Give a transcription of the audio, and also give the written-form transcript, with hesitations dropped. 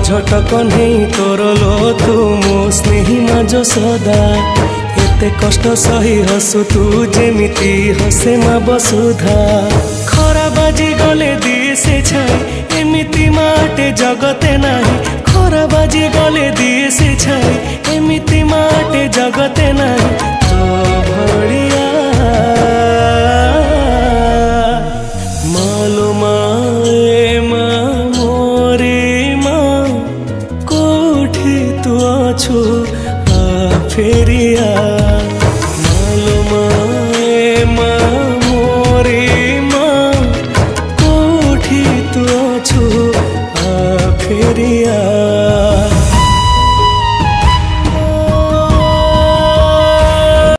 झटक नहीं तोर लो तू मो स्नेही माज सदा एते कष्ट सही हसु तू जेमिति हसे मा बसुधा खरा बाजी गले दिए से छाई एमिति माटे जगते नाही खरा बाजी गले दिए से छाई एमिति माटे जगते नाही तो भड़िया मालो माए माँ मोरे माँ कोठी तू अछु आ फेरिया।